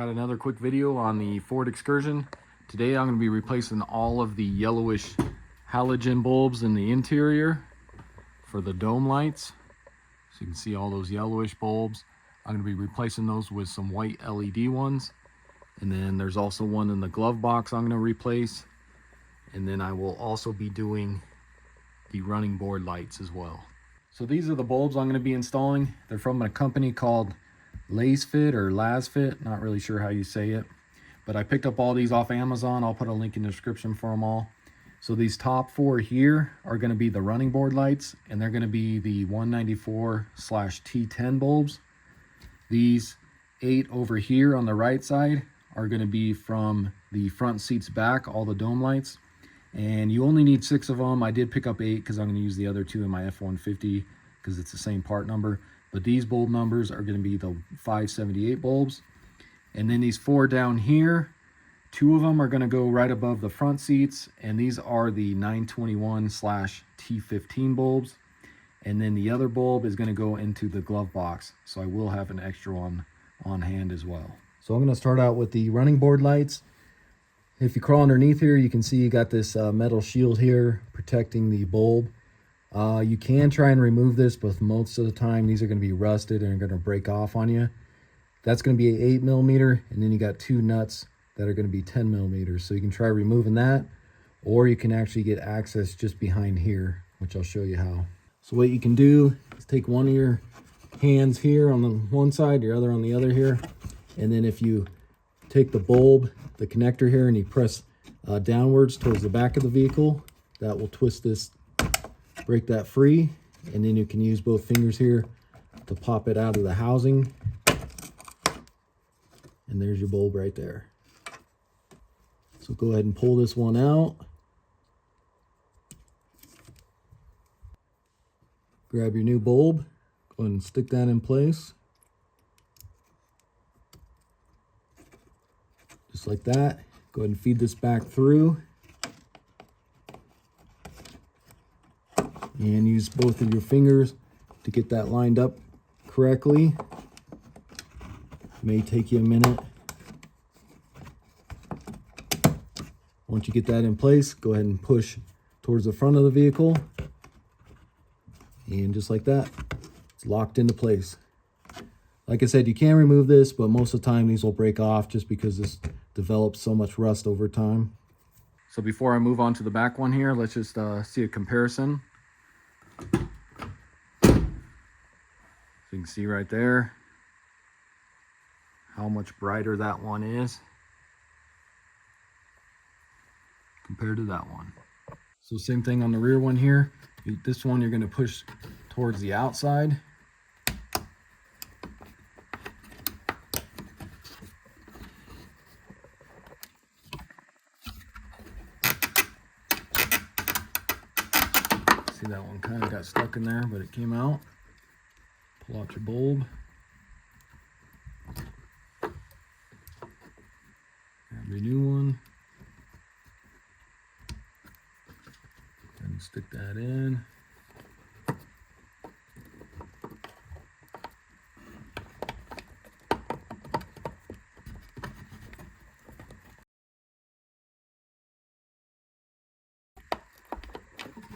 Got another quick video on the Ford Excursion. Today I'm going to be replacing all of the yellowish halogen bulbs in the interior for the dome lights. So you can see all those yellowish bulbs. I'm going to be replacing those with some white LED ones. And then there's also one in the glove box I'm going to replace. And then I will also be doing the running board lights as well. So these are the bulbs I'm going to be installing. They're from a company called Lasfit or Lasfit, not really sure how you say it, but I picked up all these off Amazon. I'll put a link in the description for them all. So these top four here are going to be the running board lights, and they're going to be the 194/T10 bulbs. These 8 over here on the right side are going to be from the front seats back, all the dome lights, and you only need 6 of them. I did pick up 8 because I'm going to use the other 2 in my F-150 because it's the same part number. But these bulb numbers are going to be the 578 bulbs. And then these 4 down here, 2 of them are going to go right above the front seats, and these are the 921/T15 bulbs. And then the other bulb is going to go into the glove box, so I will have an extra one on hand as well. So I'm going to start out with the running board lights. If you crawl underneath here, you can see you got this metal shield here protecting the bulb. You can try and remove this, but most of the time these are going to be rusted and are going to break off on you. That's going to be an 8mm, and then you got 2 nuts that are going to be 10mm. So you can try removing that, or you can actually get access just behind here, which I'll show you how. So what you can do is take one of your hands here on the one side, your other on the other here, and then if you take the bulb, the connector here, and you press downwards towards the back of the vehicle, that will twist this, break that free, and then you can use both fingers here to pop it out of the housing, and there's your bulb right there. So go ahead and pull this one out, grab your new bulb, go ahead and stick that in place just like that. Go ahead and feed this back through and use both of your fingers to get that lined up correctly. It may take you a minute. Once you get that in place, go ahead and push towards the front of the vehicle, and just like that, it's locked into place. Like I said, you can remove this, but most of the time these will break off just because this develops so much rust over time. So before I move on to the back one here, let's just see a comparison. So you can see right there how much brighter that one is compared to that one. So same thing on the rear one here. This one you're going to push towards the outside. See, that one kind of got stuck in there, but it came out. Pull out your bulb. Grab your new one. And stick that in.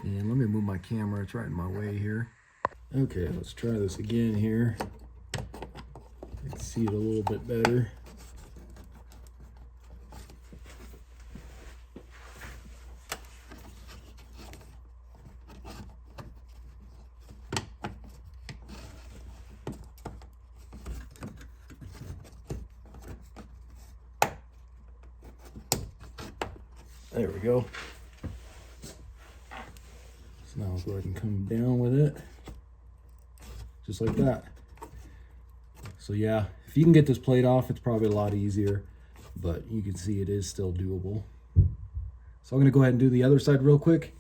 And let me move my camera, it's right in my way here. Okay, let's try this again here. I can see it a little bit better. There we go. So now I'll go ahead and come down with it, just like that. So yeah, if you can get this plate off, it's probably a lot easier, but you can see it is still doable. So I'm gonna go ahead and do the other side real quick,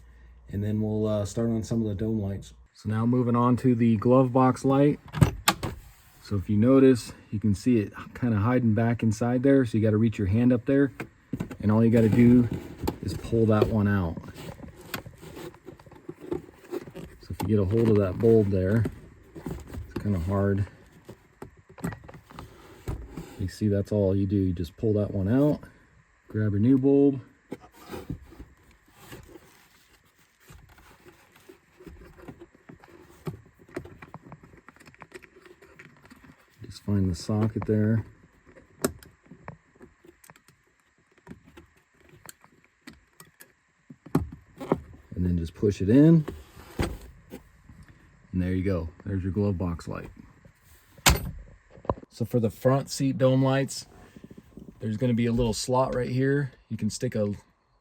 and then we'll start on some of the dome lights. So now moving on to the glove box light. So if you notice, you can see it kind of hiding back inside there, so you gotta reach your hand up there, and all you gotta do is pull that one out. So if you get a hold of that bulb there, it's kind of hard. You see, that's all you do. You just pull that one out, grab your new bulb. Just find the socket there. And then just push it in. And there you go. There's your glove box light. So for the front seat dome lights, there's going to be a little slot right here. You can stick a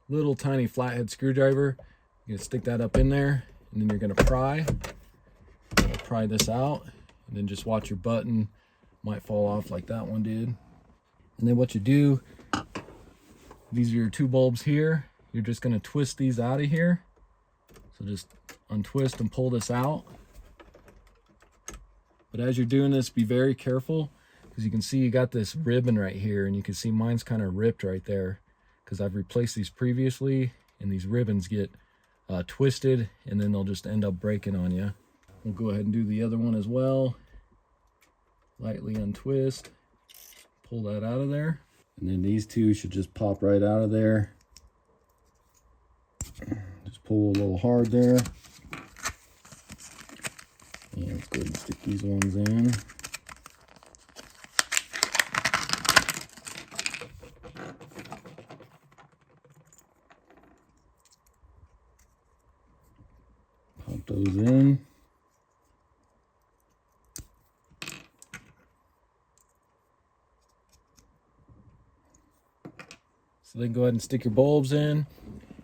little tiny flathead screwdriver. You're going to stick that up in there, and then you're going to pry. Pry this out, and then just watch your button. Might fall off like that one did. And then what you do, these are your two bulbs here. You're just going to twist these out of here. So just untwist and pull this out. But as you're doing this, be very careful, because you can see you got this ribbon right here, and you can see mine's kind of ripped right there because I've replaced these previously, and these ribbons get twisted, and then they'll just end up breaking on you. We'll go ahead and do the other one as well. Lightly untwist, pull that out of there. And then these two should just pop right out of there. Just pull a little hard there. And let's go ahead and stick these ones in. Pop those in. So then go ahead and stick your bulbs in.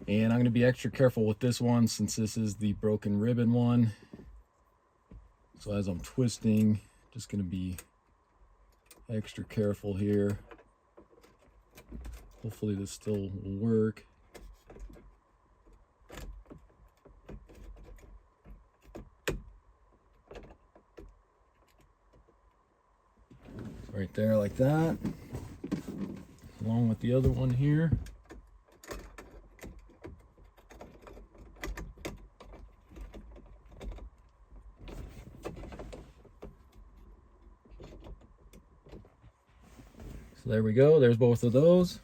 And I'm going to be extra careful with this one since this is the broken ribbon one. So as I'm twisting, just going to be extra careful here. Hopefully this still will work. Right there like that. Along with the other one here. So there we go, there's both of those.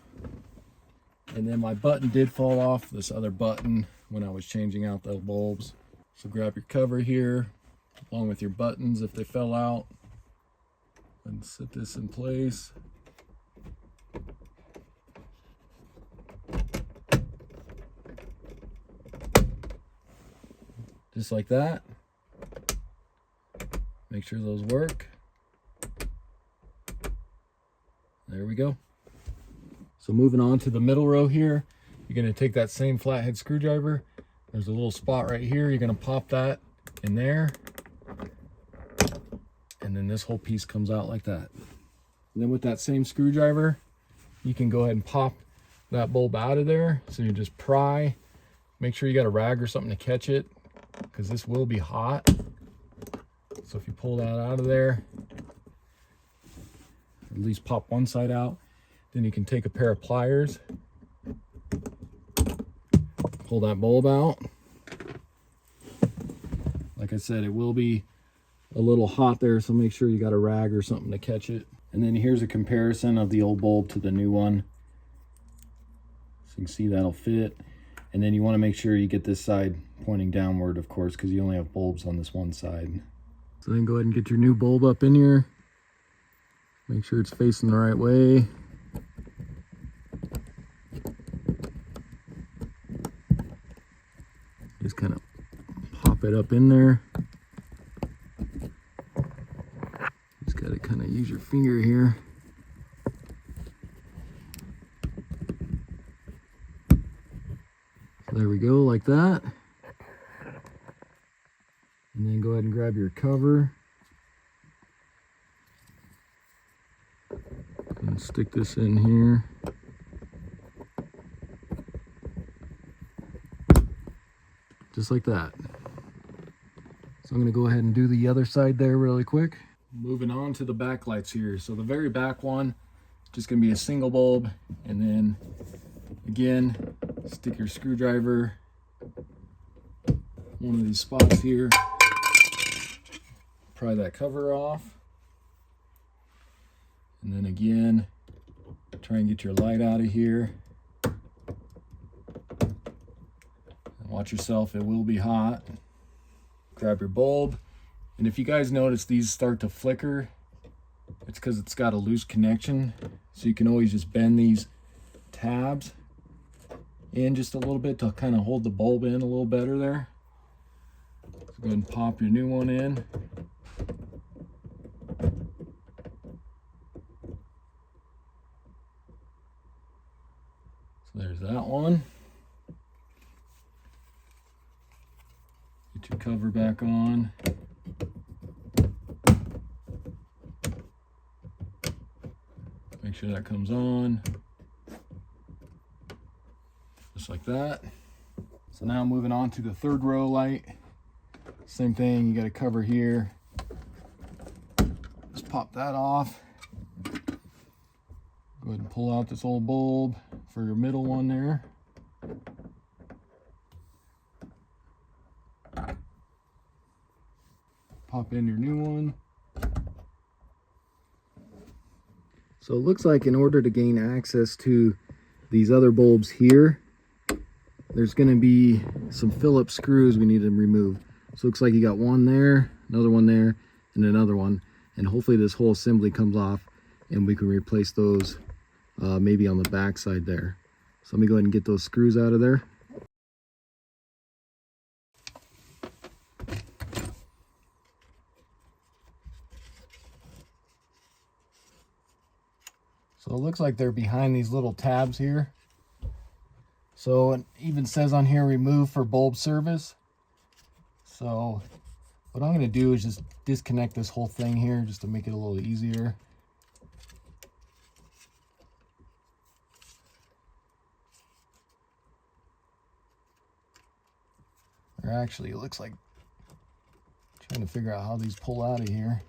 And then my button did fall off, this other button, when I was changing out the bulbs. So grab your cover here, along with your buttons if they fell out. And set this in place. Just like that. Make sure those work. There we go. So moving on to the middle row here, you're going to take that same flathead screwdriver. There's a little spot right here. You're going to pop that in there. And then this whole piece comes out like that. And then with that same screwdriver, you can go ahead and pop that bulb out of there. So you just pry. Make sure you got a rag or something to catch it, because this will be hot. So if you pull that out of there, at least pop one side out, then you can take a pair of pliers, pull that bulb out. Like I said, it will be a little hot there, so make sure you got a rag or something to catch it. And then here's a comparison of the old bulb to the new one. So you can see that'll fit. And then you want to make sure you get this side pointing downward, of course, because you only have bulbs on this one side. So then go ahead and get your new bulb up in here. Make sure it's facing the right way. Just kind of pop it up in there. Just got to kind of use your finger here. So there we go, like that. And then go ahead and grab your cover. And stick this in here. Just like that. So I'm going to go ahead and do the other side there really quick. Moving on to the back lights here. So the very back one, just going to be a single bulb. And then again, stick your screwdriver one of these spots here. Pry that cover off. And then again, try and get your light out of here. And watch yourself, it will be hot. Grab your bulb. And if you guys notice these start to flicker, it's because it's got a loose connection. So you can always just bend these tabs in just a little bit to kind of hold the bulb in a little better there. So go ahead and pop your new one in. So there's that one. Get your cover back on. Make sure that comes on. Just like that. So now moving on to the third row light. Same thing, you got a cover here. Just pop that off. Go ahead and pull out this old bulb for your middle one there. Pop in your new one. So it looks like in order to gain access to these other bulbs here, there's going to be some Phillips screws we need to remove. So it looks like you got one there, another one there, and another one. And hopefully this whole assembly comes off and we can replace those maybe on the back side there. So let me go ahead and get those screws out of there. So it looks like they're behind these little tabs here. So it even says on here, remove for bulb service. So what I'm going to do is just disconnect this whole thing here just to make it a little easier. Or actually, it looks like I'm trying to figure out how these pull out of here.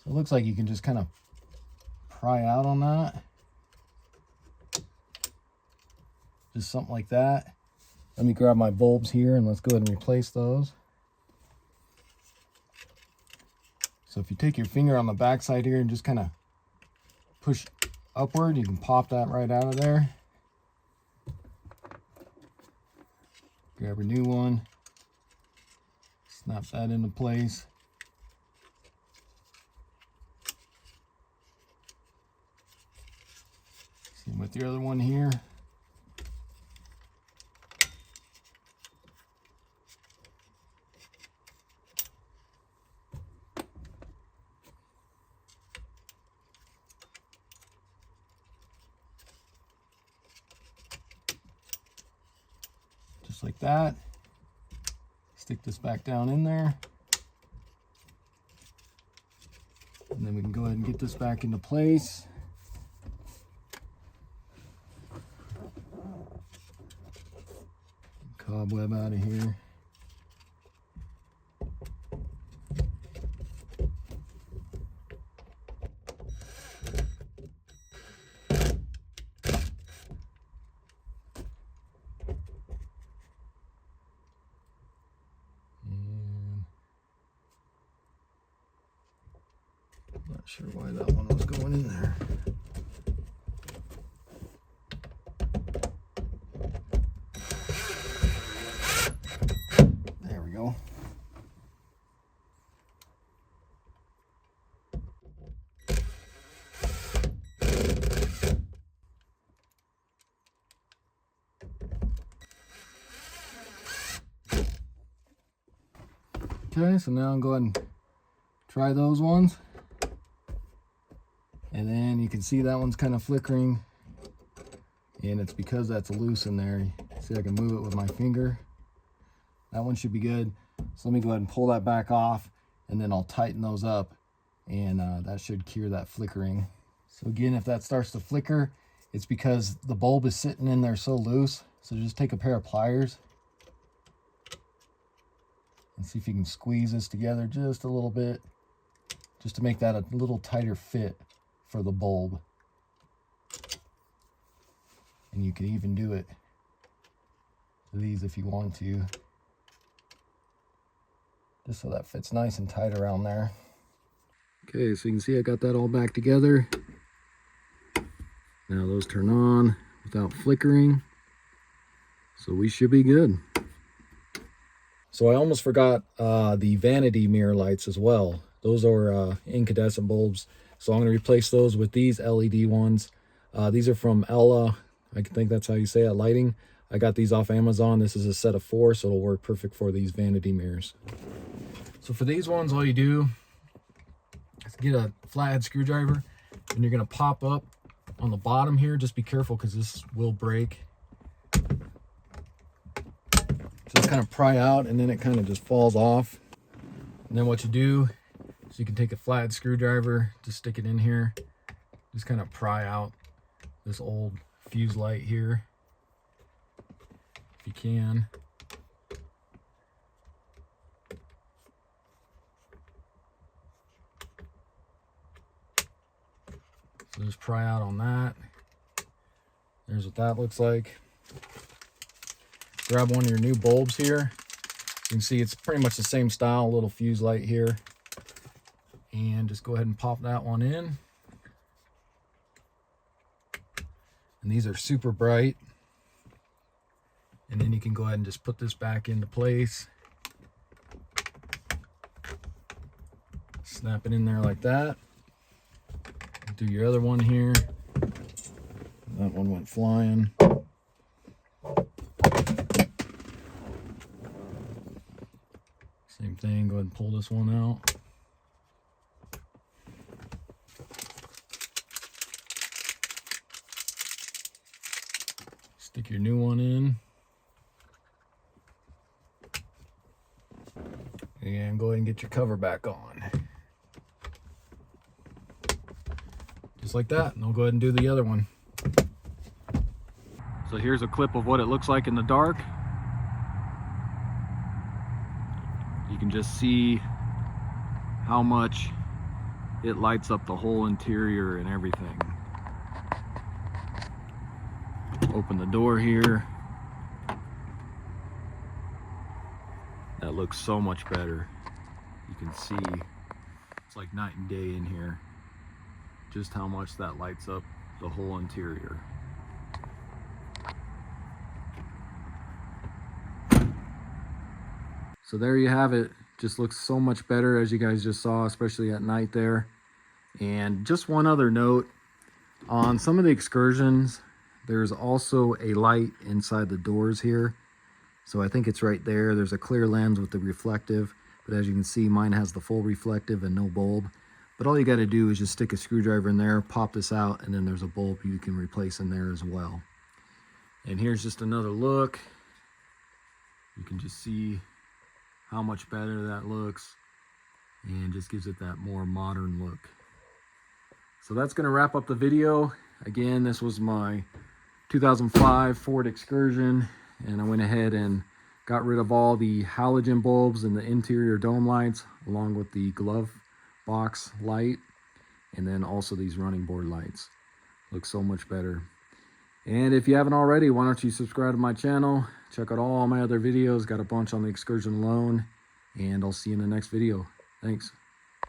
So it looks like you can just kind of pry out on that. Just something like that. Let me grab my bulbs here and let's go ahead and replace those. So if you take your finger on the back side here and just kind of push upward, you can pop that right out of there. Grab a new one. Snap that into place. Same with the other one here. Just like that. Stick this back down in there. And then we can go ahead and get this back into place. Cobweb out of here. Not sure why that one was going in there. There we go. Okay, so now I'm going to try those ones. And then you can see that one's kind of flickering. And it's because that's loose in there. See, I can move it with my finger. That one should be good. So let me go ahead and pull that back off. And then I'll tighten those up. And that should cure that flickering. So again, if that starts to flicker, it's because the bulb is sitting in there so loose. So just take a pair of pliers. And see if you can squeeze this together just a little bit. Just to make that a little tighter fit for the bulb. And you can even do it to these if you want to. just so that fits nice and tight around there. Okay, so you can see I got that all back together. Now those turn on without flickering, so we should be good. So I almost forgot the vanity mirror lights as well. Those are incandescent bulbs, so I'm going to replace those with these LED ones. These are from Ella, I think that's how you say it, lighting. I got these off Amazon. This is a set of 4, so it'll work perfect for these vanity mirrors. So for these ones, all you do is get a flathead screwdriver, and you're going to pop up on the bottom here. Just be careful because this will break. Just kind of pry out, and then it kind of just falls off. And then what you do is you can take a flathead screwdriver, just stick it in here, just kind of pry out this old fuse light here if you can. So just pry out on that. There's what that looks like. Grab one of your new bulbs here. You can see it's pretty much the same style, a little fuse light here. And just go ahead and pop that one in. And these are super bright. And then you can go ahead and just put this back into place. Snap it in there like that. Do your other one here. That one went flying. Same thing, go ahead and pull this one out. Stick your new one in. And go ahead and get your cover back on. Just like that, and I'll go ahead and do the other one. So here's a clip of what it looks like in the dark. You can just see how much it lights up the whole interior and everything. Open the door here. That looks so much better. You can see it's like night and day in here. Just how much that lights up the whole interior. So there you have it. Just looks so much better, as you guys just saw, especially at night there. And just one other note, on some of the Excursions, there's also a light inside the doors here. So I think it's right there. There's a clear lens with the reflective, but as you can see, mine has the full reflective and no bulb. But all you got to do is just stick a screwdriver in there, pop this out, and then there's a bulb you can replace in there as well. And here's just another look. You can just see how much better that looks, and just gives it that more modern look. So that's going to wrap up the video. Again, this was my 2005 Ford Excursion, and I went ahead and got rid of all the halogen bulbs and the interior dome lights, along with the glove box light, and then also these running board lights. Looks so much better. And if you haven't already, why don't you subscribe to my channel? Check out all my other videos. Got a bunch on the Excursion alone, and I'll see you in the next video. Thanks.